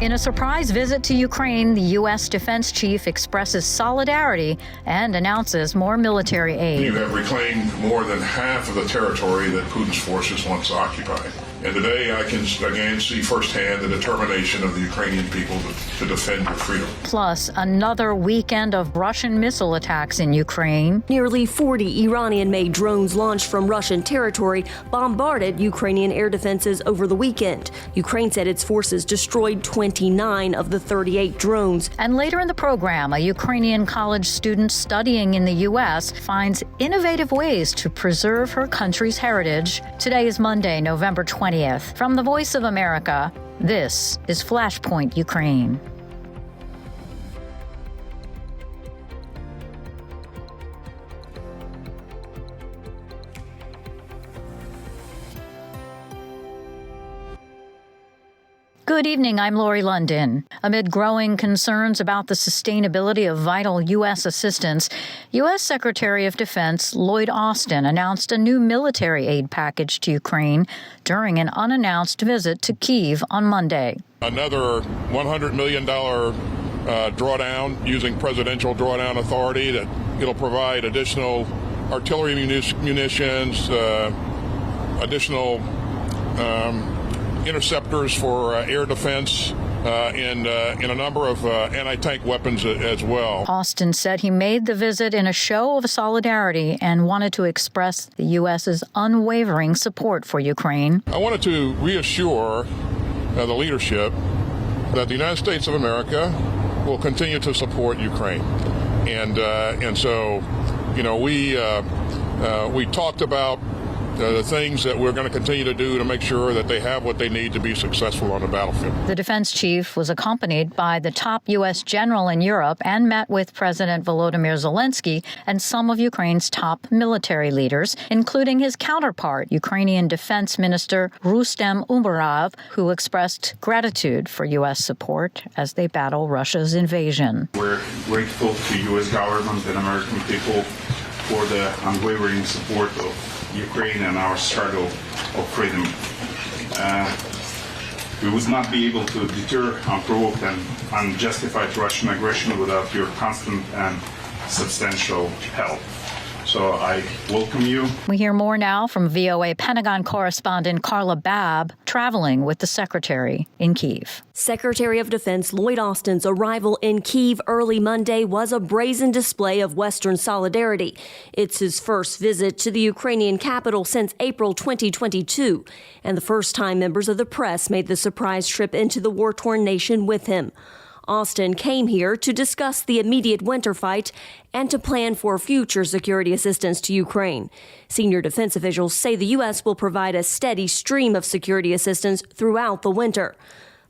In a surprise visit to Ukraine, the U.S. defense chief expresses solidarity and announces more military aid. You have reclaimed more than half of the territory that Putin's forces once occupied. And today I can again see firsthand the determination of the Ukrainian people to defend your freedom. Plus, another weekend of Russian missile attacks in Ukraine. Nearly 40 Iranian-made drones launched from Russian territory bombarded Ukrainian air defenses over the weekend. Ukraine said its forces destroyed 29 of the 38 drones. And later in the program, a Ukrainian college student studying in the U.S. finds innovative ways to preserve her country's heritage. Today is Monday, November 20th. From the Voice of America, this is Flashpoint Ukraine. Good evening, I'm Lori London. Amid growing concerns about the sustainability of vital U.S. assistance, U.S. Secretary of Defense Lloyd Austin announced a new military aid package to Ukraine during an unannounced visit to Kyiv on Monday. Another $100 million drawdown using presidential drawdown authority that it'll provide additional artillery munitions, additional interceptors for air defense, and a number of anti-tank weapons as well. Austin said he made the visit in a show of solidarity and wanted to express the U.S.'s unwavering support for Ukraine. I wanted to reassure the leadership that the United States of America will continue to support Ukraine. And so, you know, we talked about the things that we're going to continue to do to make sure that they have what they need to be successful on the battlefield. The defense chief was accompanied by the top U.S. general in Europe and met with President Volodymyr Zelensky and some of Ukraine's top military leaders, including his counterpart, Ukrainian Defense Minister Rustem Umerov, who expressed gratitude for U.S. support as they battle Russia's invasion. We're grateful to U.S. government and American people for the unwavering support of Ukraine and our struggle of freedom. We would not be able to deter unprovoked and unjustified Russian aggression without your constant and substantial help. So I welcome you. We hear more now from VOA Pentagon correspondent Carla Babb, traveling with the Secretary in Kyiv. Secretary of Defense Lloyd Austin's arrival in Kyiv early Monday was a brazen display of Western solidarity. It's his first visit to the Ukrainian capital since April 2022, and the first time members of the press made the surprise trip into the war-torn nation with him. Austin came here to discuss the immediate winter fight and to plan for future security assistance to Ukraine. Senior defense officials say the U.S. will provide a steady stream of security assistance throughout the winter.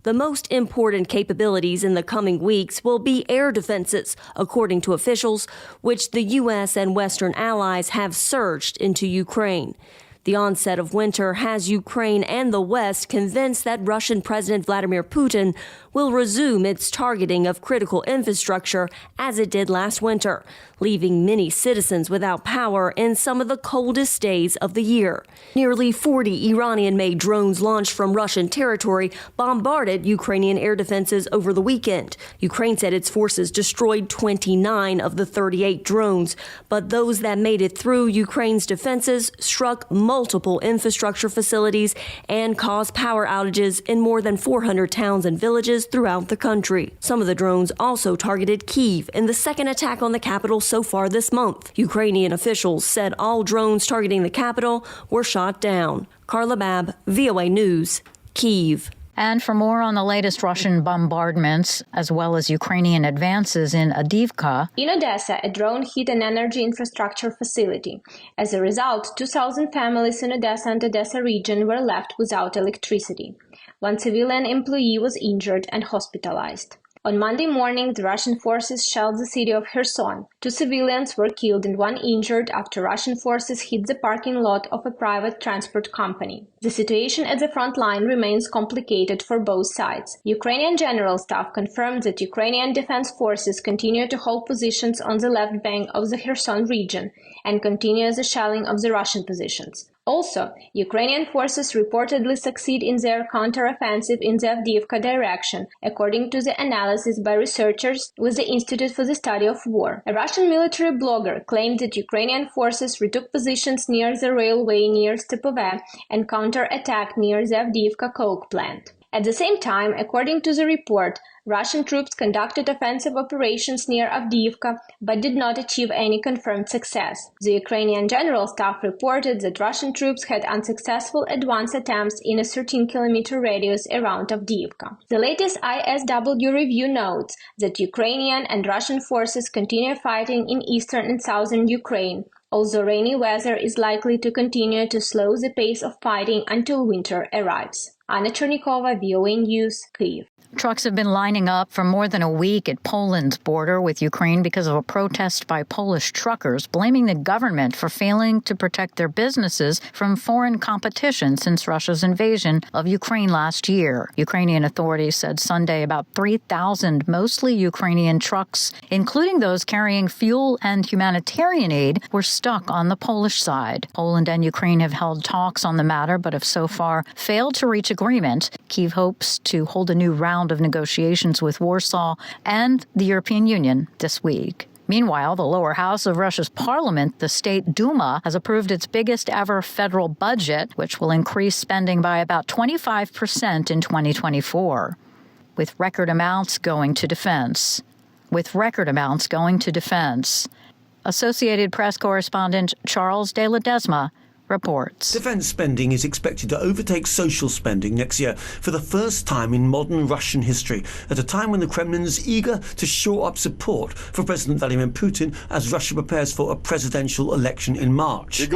The most important capabilities in the coming weeks will be air defenses, according to officials, which the U.S. and Western allies have surged into Ukraine. The onset of winter has Ukraine and the West convinced that Russian President Vladimir Putin will resume its targeting of critical infrastructure as it did last winter, leaving many citizens without power in some of the coldest days of the year. Nearly 40 Iranian-made drones launched from Russian territory bombarded Ukrainian air defenses over the weekend. Ukraine said its forces destroyed 29 of the 38 drones, but those that made it through Ukraine's defenses struck multiple infrastructure facilities and caused power outages in more than 400 towns and villages throughout the country. Some of the drones also targeted Kyiv in the second attack on the capital so far this month. Ukrainian officials said all drones targeting the capital were shot down. Carla Babb, VOA News, Kyiv. And for more on the latest Russian bombardments, as well as Ukrainian advances in Avdiivka. In Odessa, a drone hit an energy infrastructure facility. As a result, 2,000 families in Odessa and Odessa region were left without electricity. One civilian employee was injured and hospitalized. On Monday morning, the Russian forces shelled the city of Kherson. 2 civilians were killed and 1 injured after Russian forces hit the parking lot of a private transport company. The situation at the front line remains complicated for both sides. Ukrainian General Staff confirmed that Ukrainian defense forces continue to hold positions on the left bank of the Kherson region and continue the shelling of the Russian positions. Also, Ukrainian forces reportedly succeed in their counteroffensive in the Avdiivka direction, according to the analysis by researchers with the Institute for the Study of War. A Russian military blogger claimed that Ukrainian forces retook positions near the railway near Stepove and counterattacked near the Avdiivka coke plant. At the same time, according to the report, Russian troops conducted offensive operations near Avdiivka, but did not achieve any confirmed success. The Ukrainian General Staff reported that Russian troops had unsuccessful advance attempts in a 13-kilometer radius around Avdiivka. The latest ISW review notes that Ukrainian and Russian forces continue fighting in eastern and southern Ukraine, although rainy weather is likely to continue to slow the pace of fighting until winter arrives. Anna Chernikova, VOA News, Kyiv. Trucks have been lining up for more than a week at Poland's border with Ukraine because of a protest by Polish truckers blaming the government for failing to protect their businesses from foreign competition since Russia's invasion of Ukraine last year. Ukrainian authorities said Sunday about 3,000 mostly Ukrainian trucks, including those carrying fuel and humanitarian aid, were stuck on the Polish side. Poland and Ukraine have held talks on the matter, but have so far failed to reach agreement. Kyiv hopes to hold a new round of negotiations with Warsaw and the European Union this week. Meanwhile, the lower house of Russia's parliament, the State Duma, has approved its biggest ever federal budget, which will increase spending by about 25% in 2024, with record amounts going to defense. Associated Press correspondent Charles de Ledesma reports. Defence spending is expected to overtake social spending next year for the first time in modern Russian history, at a time when the Kremlin is eager to shore up support for President Vladimir Putin as Russia prepares for a presidential election in March. The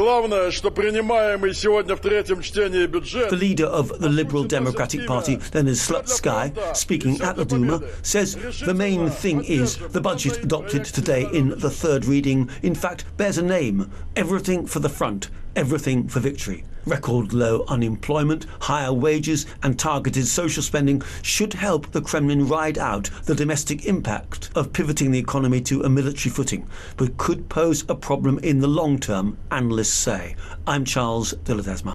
leader of the Liberal Democratic Party, Leonid Slutsky, speaking at the Duma, says the main thing is the budget adopted today in the third reading, in fact, bears a name: everything for the front. Everything for victory. Record low unemployment, higher wages and targeted social spending should help the Kremlin ride out the domestic impact of pivoting the economy to a military footing, but could pose a problem in the long term, analysts say. I'm Charles de Ledesma.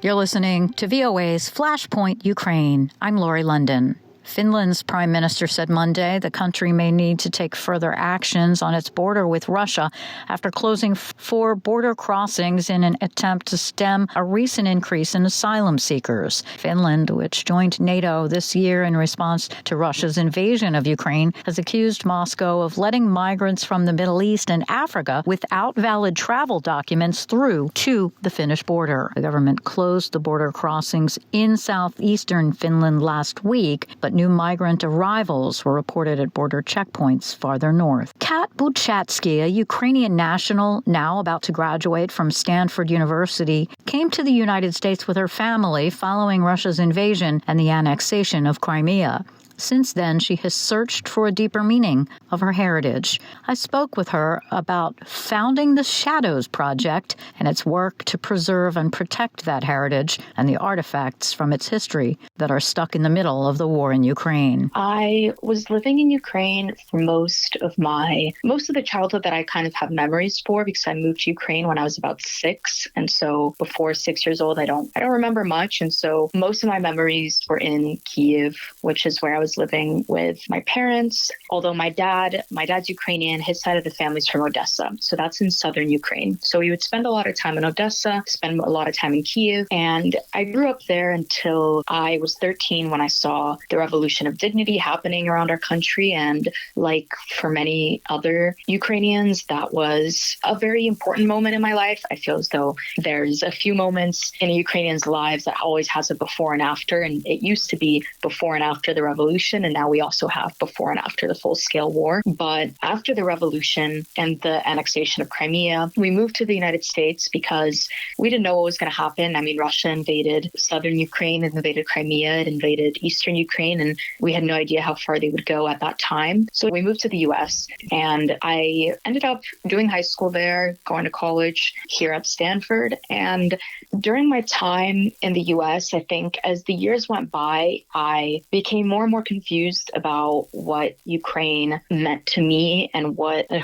You're listening to VOA's Flashpoint Ukraine. I'm Lori London. Finland's prime minister said Monday the country may need to take further actions on its border with Russia after closing 4 border crossings in an attempt to stem a recent increase in asylum seekers. Finland, which joined NATO this year in response to Russia's invasion of Ukraine, has accused Moscow of letting migrants from the Middle East and Africa without valid travel documents through to the Finnish border. The government closed the border crossings in southeastern Finland last week, but new migrant arrivals were reported at border checkpoints farther north. Kat Buchatsky, a Ukrainian national now about to graduate from Stanford University, came to the United States with her family following Russia's invasion and the annexation of Crimea. Since then, she has searched for a deeper meaning of her heritage. I spoke with her about founding the Shadows Project and its work to preserve and protect that heritage and the artifacts from its history that are stuck in the middle of the war in Ukraine. I was living in Ukraine for most of the childhood that I kind of have memories for, because I moved to Ukraine when I was about 6. And so before 6 years old, I don't remember much. And so most of my memories were in Kyiv, which is where I was living with my parents. Although my dad's Ukrainian, his side of the family's from Odessa. So that's in southern Ukraine. So we would spend a lot of time in Odessa, spend a lot of time in Kyiv. And I grew up there until I was 13 when I saw the revolution of dignity happening around our country. And like for many other Ukrainians, that was a very important moment in my life. I feel as though there's a few moments in a Ukrainian's lives that always has a before and after. And it used to be before and after the revolution. revolution, and now we also have before and after the full-scale war. But after the revolution and the annexation of Crimea, we moved to the United States because we didn't know what was going to happen. I mean, Russia invaded southern Ukraine, it invaded Crimea, it invaded eastern Ukraine, and we had no idea how far they would go at that time. So we moved to the U.S., and I ended up doing high school there, going to college here at Stanford. And during my time in the U.S., I think as the years went by, I became more and more confused about what Ukraine meant to me and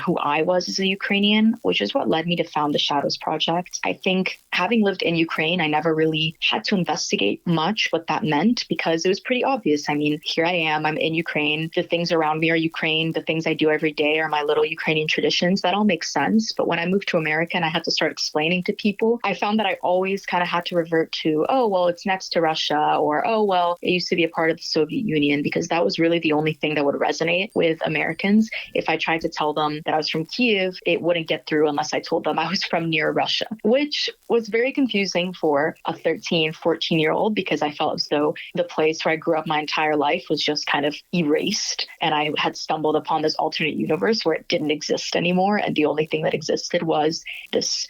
who I was as a Ukrainian, which is what led me to found the Shadows Project. I think having lived in Ukraine, I never really had to investigate much what that meant because it was pretty obvious. I mean, here I am, I'm in Ukraine. The things around me are Ukraine. The things I do every day are my little Ukrainian traditions. That all makes sense. But when I moved to America and I had to start explaining to people, I found that I always kind of had to revert to, oh, well, it's next to Russia, or, oh, well, it used to be a part of the Soviet Union, because that was really the only thing that would resonate with Americans. If I tried to tell them that I was from Kyiv, it wouldn't get through unless I told them I was from near Russia, which was very confusing for a 13, 14-year-old, because I felt as though the place where I grew up my entire life was just kind of erased. And I had stumbled upon this alternate universe where it didn't exist anymore. And the only thing that existed was this,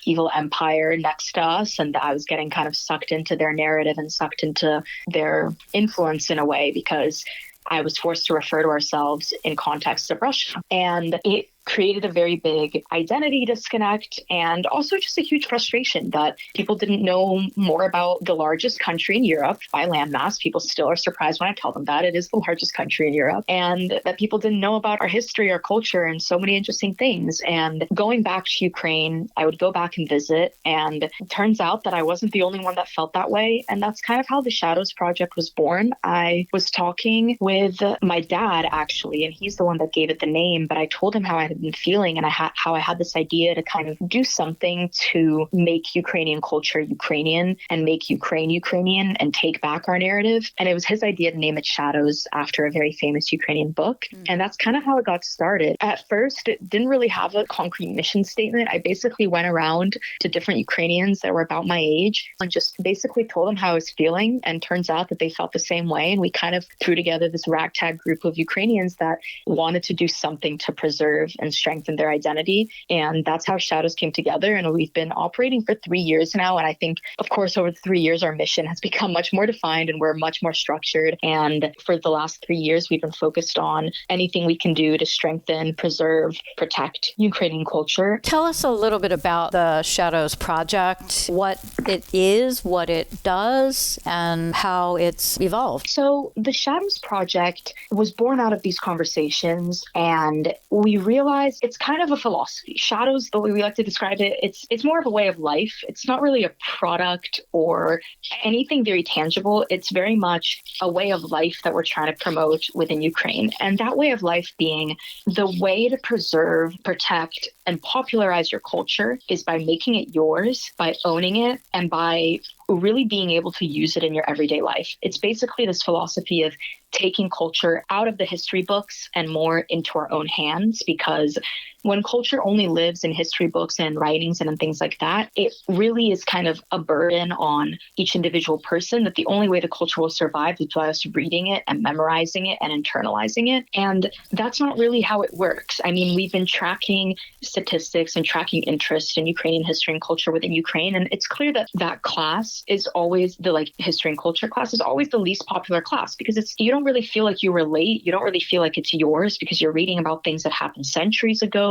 evil empire next to us. And I was getting kind of sucked into their narrative and sucked into their influence in a way, because I was forced to refer to ourselves in context of Russia. And it created a very big identity disconnect and also just a huge frustration that people didn't know more about the largest country in Europe by landmass. People still are surprised when I tell them that it is the largest country in Europe, and that people didn't know about our history, our culture, and so many interesting things. And going back to Ukraine, I would go back and visit, and it turns out that I wasn't the only one that felt that way. And that's kind of how the Shadows Project was born. I was talking with my dad, actually, and he's the one that gave it the name, but I told him how I had been feeling and how I had this idea to kind of do something to make Ukrainian culture Ukrainian and make Ukraine Ukrainian and take back our narrative. And it was his idea to name it Shadows after a very famous Ukrainian book. And that's kind of how it got started. At first, it didn't really have a concrete mission statement. I basically went around to different Ukrainians that were about my age and just basically told them how I was feeling. And turns out that they felt the same way. And we kind of threw together this ragtag group of Ukrainians that wanted to do something to preserve and strengthen their identity. And that's how Shadows came together. And we've been operating for 3 years now. And I think, of course, over the 3 years, our mission has become much more defined and we're much more structured. And for the last 3 years, we've been focused on anything we can do to strengthen, preserve, protect Ukrainian culture. Tell us a little bit about the Shadows Project, what it is, what it does, and how it's evolved. So the Shadows Project was born out of these conversations, and we realized it's kind of a philosophy. Shadows, the way we like to describe it, it's more of a way of life. It's not really a product or anything very tangible. It's very much a way of life that we're trying to promote within Ukraine. And that way of life being the way to preserve, protect, and popularize your culture is by making it yours, by owning it, and by really being able to use it in your everyday life. It's basically this philosophy of taking culture out of the history books and more into our own hands, because when culture only lives in history books and writings and things like that, it really is kind of a burden on each individual person, that the only way the culture will survive is by us reading it and memorizing it and internalizing it. And that's not really how it works. I mean, we've been tracking statistics and tracking interest in Ukrainian history and culture within Ukraine. And it's clear that that class is always the history and culture class is always the least popular class, because you don't really feel like you relate. You don't really feel like it's yours because you're reading about things that happened centuries ago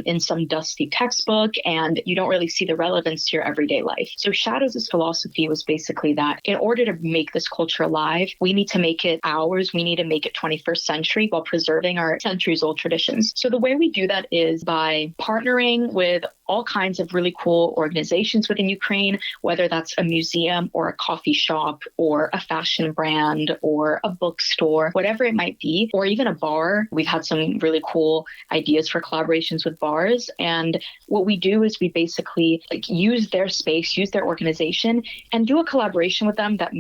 in some dusty textbook, and you don't really see the relevance to your everyday life. So Shadows' philosophy was basically that in order to make this culture alive, we need to make it ours. We need to make it 21st century while preserving our centuries-old traditions. So the way we do that is by partnering with all kinds of really cool organizations within Ukraine, whether that's a museum or a coffee shop or a fashion brand or a bookstore, whatever it might be, or even a bar. We've had some really cool ideas for collaborations with bars. And what we do is we basically use their space, use their organization, and do a collaboration with them that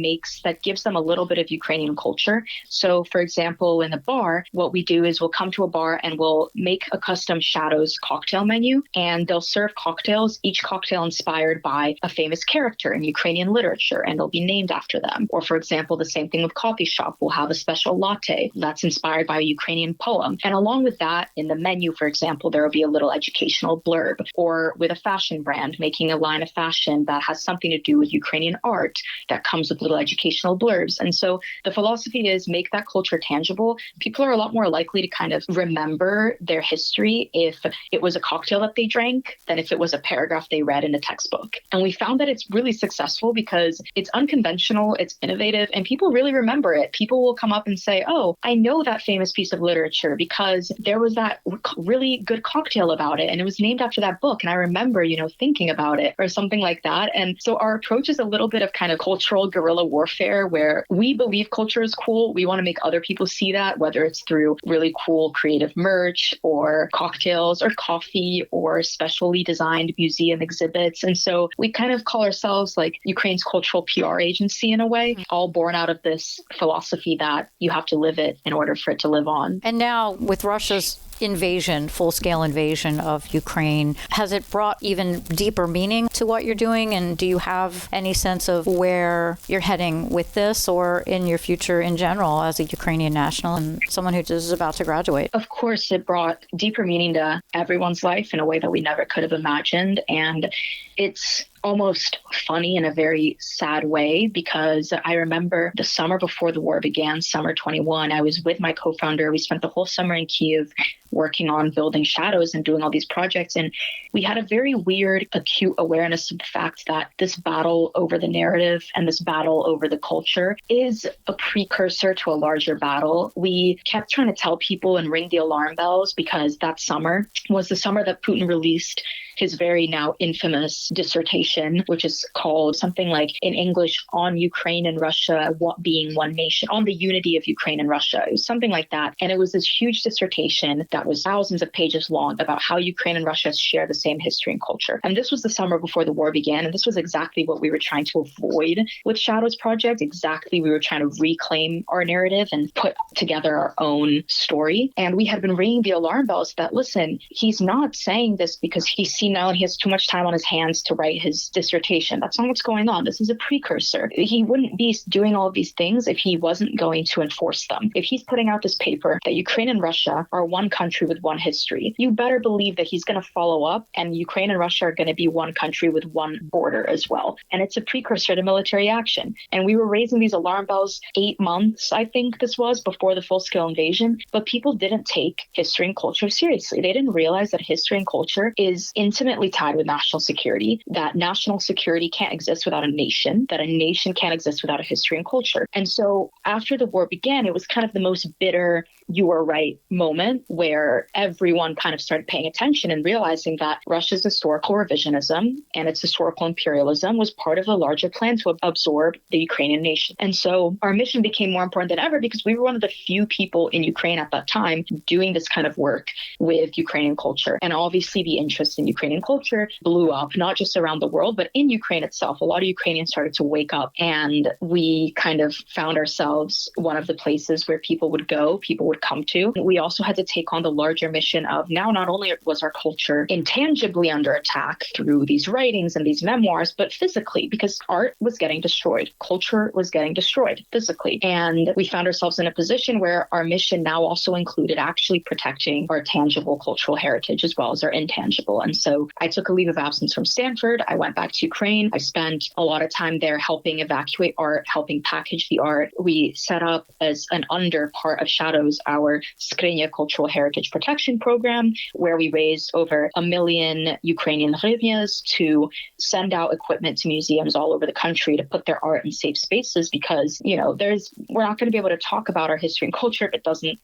gives them a little bit of Ukrainian culture. So for example, in the bar, what we do is we'll come to a bar and we'll make a custom Shadows cocktail menu, and they'll serve serve cocktails, each cocktail inspired by a famous character in Ukrainian literature, and they'll be named after them. Or, for example, the same thing with coffee shop. We'll have a special latte that's inspired by a Ukrainian poem. And along with that, in the menu, for example, there will be a little educational blurb. Or with a fashion brand, making a line of fashion that has something to do with Ukrainian art that comes with little educational blurbs. And so the philosophy is make that culture tangible. People are a lot more likely to kind of remember their history if it was a cocktail that they drank than if it was a paragraph they read in a textbook. And we found that it's really successful because it's unconventional, it's innovative, and people really remember it. People will come up and say, oh, I know that famous piece of literature because there was that really good cocktail about it and it was named after that book. And I remember, thinking about it or something like that. And so our approach is a little bit of kind of cultural guerrilla warfare where we believe culture is cool. We want to make other people see that, whether it's through really cool creative merch or cocktails or coffee or specially designed museum exhibits. And so we kind of call ourselves like Ukraine's cultural PR agency in a way, all born out of this philosophy that you have to live it in order for it to live on. And now with Russia's invasion, full-scale invasion of Ukraine, has it brought even deeper meaning to what you're doing? And do you have any sense of where you're heading with this or in your future in general as a Ukrainian national and someone who is about to graduate? Of course, it brought deeper meaning to everyone's life in a way that we never could have imagined. And it's almost funny in a very sad way because I remember the summer before the war began, summer 21, I was with my co-founder. We spent the whole summer in Kyiv working on building shadows and doing all these projects. And we had a very weird, acute awareness of the fact that this battle over the narrative and this battle over the culture is a precursor to a larger battle. We kept trying to tell people and ring the alarm bells because that summer was the summer that Putin released his very now infamous dissertation, which is called something like in English, On Ukraine and Russia Being One Nation, on the unity of Ukraine and Russia. It was something like that. And it was this huge dissertation that was thousands of pages long about how Ukraine and Russia share the same history and culture. And this was the summer before the war began. And this was exactly what we were trying to avoid with Shadows Project. Exactly. We were trying to reclaim our narrative and put together our own story. And we had been ringing the alarm bells that, listen, he's not saying this because he's seen now and he has too much time on his hands to write his dissertation. That's not what's going on. This is a precursor. He wouldn't be doing all of these things if he wasn't going to enforce them. If he's putting out this paper that Ukraine and Russia are one country with one history, you better believe that he's going to follow up and Ukraine and Russia are going to be one country with one border as well. And it's a precursor to military action. And we were raising these alarm bells 8 months, I think this was, before the full-scale invasion. But people didn't take history and culture seriously. They didn't realize that history and culture is intimately tied with national security, that national security can't exist without a nation, that a nation can't exist without a history and culture. And so after the war began, it was kind of the most bitter, you are right moment where everyone kind of started paying attention and realizing that Russia's historical revisionism and its historical imperialism was part of a larger plan to absorb the Ukrainian nation. And so our mission became more important than ever because we were one of the few people in Ukraine at that time doing this kind of work with Ukrainian culture. And obviously the interest in Ukrainian culture blew up, not just around the world, but in Ukraine itself. A lot of Ukrainians started to wake up and we kind of found ourselves one of the places where people would go, people would come to. We also had to take on the larger mission of now not only was our culture intangibly under attack through these writings and these memoirs, but physically, because art was getting destroyed, culture was getting destroyed physically. And we found ourselves in a position where our mission now also included actually protecting our tangible cultural heritage as well as our intangible. And so I took a leave of absence from Stanford. I went back to Ukraine. I spent a lot of time there helping evacuate art, helping package the art. We set up as an under part of Shadows, our Skrinya Cultural Heritage Protection Program, where we raised over 1 million Ukrainian hryvnias to send out equipment to museums all over the country to put their art in safe spaces because, we're not going to be able to talk about our history and culture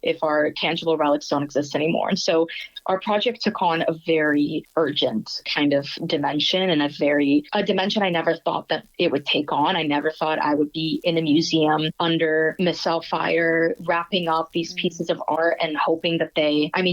if our tangible relics don't exist anymore. And so our project took on a very urgent kind of dimension and a dimension I never thought that it would take on. I never thought I would be in a museum under missile fire, wrapping up these pieces pieces of art and hoping that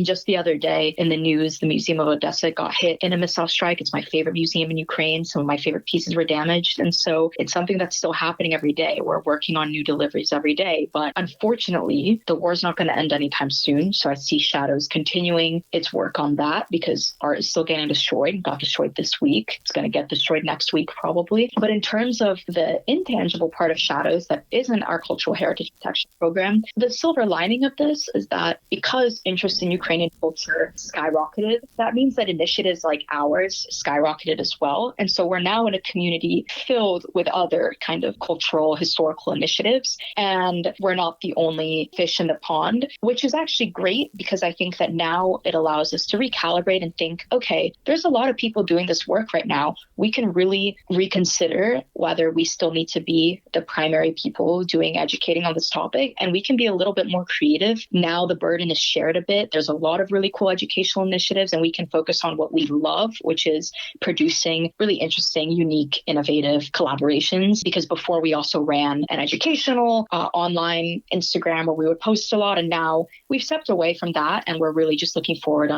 just the other day in the news, the Museum of Odessa got hit in a missile strike. It's my favorite museum in Ukraine. Some of my favorite pieces were damaged. And so it's something that's still happening every day. We're working on new deliveries every day. But unfortunately, the war is not going to end anytime soon. So I see Shadows continuing its work on that because art is still getting destroyed. It got destroyed this week. It's going to get destroyed next week probably. But in terms of the intangible part of Shadows that isn't our cultural heritage protection program, the silver lining of this is that because interest in Ukrainian culture skyrocketed, that means that initiatives like ours skyrocketed as well. And so we're now in a community filled with other kind of cultural, historical initiatives. And we're not the only fish in the pond, which is actually great because I think that now it allows us to recalibrate and think, okay, there's a lot of people doing this work right now. We can really reconsider whether we still need to be the primary people doing educating on this topic. And we can be a little bit more creative. Now the burden is shared a bit. There's a lot of really cool educational initiatives, and we can focus on what we love, which is producing really interesting, unique, innovative collaborations. Because before we also ran an educational online Instagram where we would post a lot, and now we've stepped away from that, and we're really just looking forward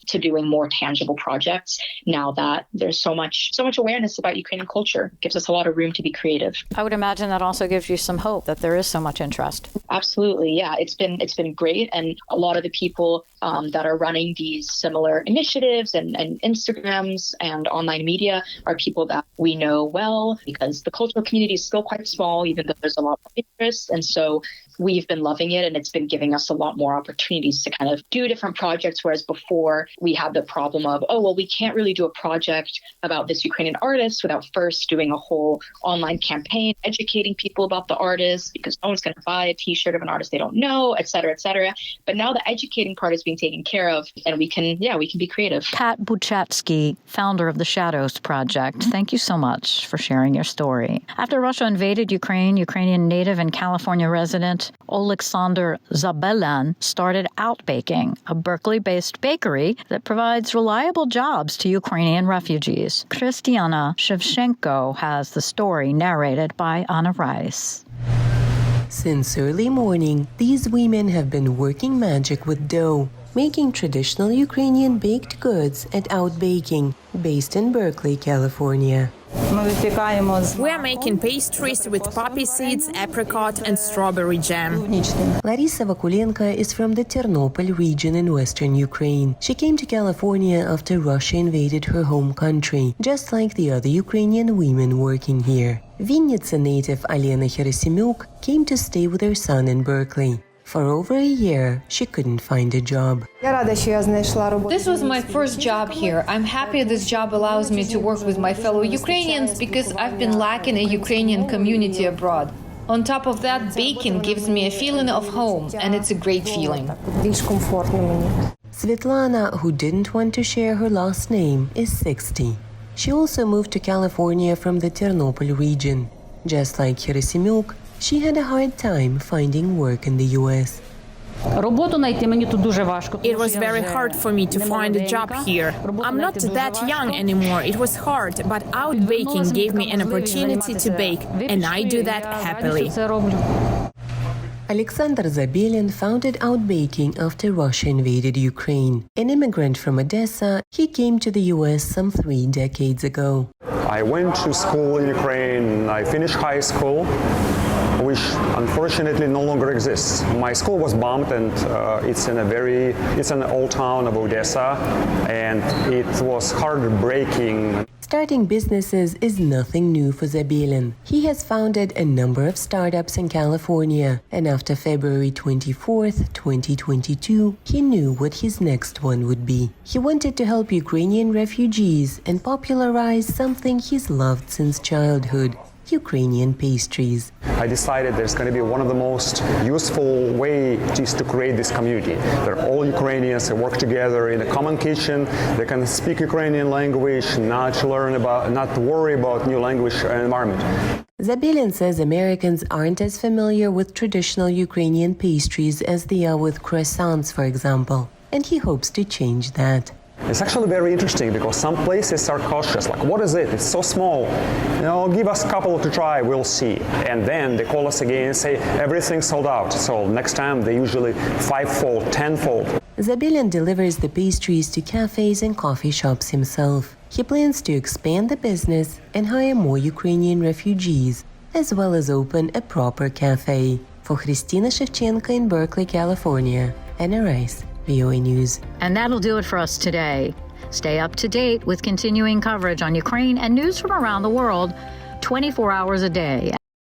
to doing more tangible projects now that there's so much awareness about Ukrainian culture. It gives us a lot of room to be creative. I would imagine that also gives you some hope that there is so much interest. Absolutely, yeah. It's been great, and a lot of the people that are running these similar initiatives and Instagrams and online media are people that we know well because the cultural community is still quite small, even though there's a lot of interest. And so we've been loving it, and it's been giving us a lot more opportunities to kind of do different projects, whereas before we had the problem of, we can't really do a project about this Ukrainian artist without first doing a whole online campaign, educating people about the artist because no one's going to buy a t-shirt of an artist they don't know, et cetera, et cetera. But now the educating part is being taken care of, and we can be creative. Pat Buchatsky, founder of the Shadows Project, thank you so much for sharing your story. After Russia invaded Ukraine, Ukrainian native and California resident Oleksandr Zabelan started Outbaking, a Berkeley-based bakery that provides reliable jobs to Ukrainian refugees. Christiana Shevchenko has the story narrated by Anna Rice. Since early morning, these women have been working magic with dough, making traditional Ukrainian baked goods at Outbaking, based in Berkeley, California. We are making pastries with poppy seeds, apricot, and strawberry jam. Larisa Vakulenko is from the Ternopil region in western Ukraine. She came to California after Russia invaded her home country, just like the other Ukrainian women working here. Vinnytsia native Alena Herasimuk came to stay with her son in Berkeley. For over a year, she couldn't find a job. This was my first job here. I'm happy this job allows me to work with my fellow Ukrainians because I've been lacking a Ukrainian community abroad. On top of that, baking gives me a feeling of home, and it's a great feeling. Svetlana, who didn't want to share her last name, is 60. She also moved to California from the Ternopil region. Just like Herasimuk, she had a hard time finding work in the U.S. It was very hard for me to find a job here. I'm not that young anymore. It was hard, but Outbaking gave me an opportunity to bake, and I do that happily. Alexander Zabelin founded Outbaking after Russia invaded Ukraine. An immigrant from Odessa, he came to the U.S. some 3 decades ago. I went to school in Ukraine. I finished high school, which unfortunately no longer exists. My school was bombed, and it's an old town of Odessa, and it was heartbreaking. Starting businesses is nothing new for Zabelin. He has founded a number of startups in California, and after February 24th, 2022, he knew what his next one would be. He wanted to help Ukrainian refugees and popularize something he's loved since childhood: Ukrainian pastries. I decided there's going to be one of the most useful ways to create this community. They're all Ukrainians, they work together in a common kitchen, they can speak Ukrainian language, not worry about new language environment. Zabelin says Americans aren't as familiar with traditional Ukrainian pastries as they are with croissants, for example, and he hopes to change that. It's actually very interesting because some places are cautious, like, what is it? It's so small. Give us a couple to try, we'll see. And then they call us again and say, everything's sold out. So next time they usually 5-fold, 10-fold. Zabelin delivers the pastries to cafes and coffee shops himself. He plans to expand the business and hire more Ukrainian refugees, as well as open a proper cafe. For Christina Shevchenko in Berkeley, California, Anna Rice, VOA News. And that'll do it for us today. Stay up to date with continuing coverage on Ukraine and news from around the world 24 hours a day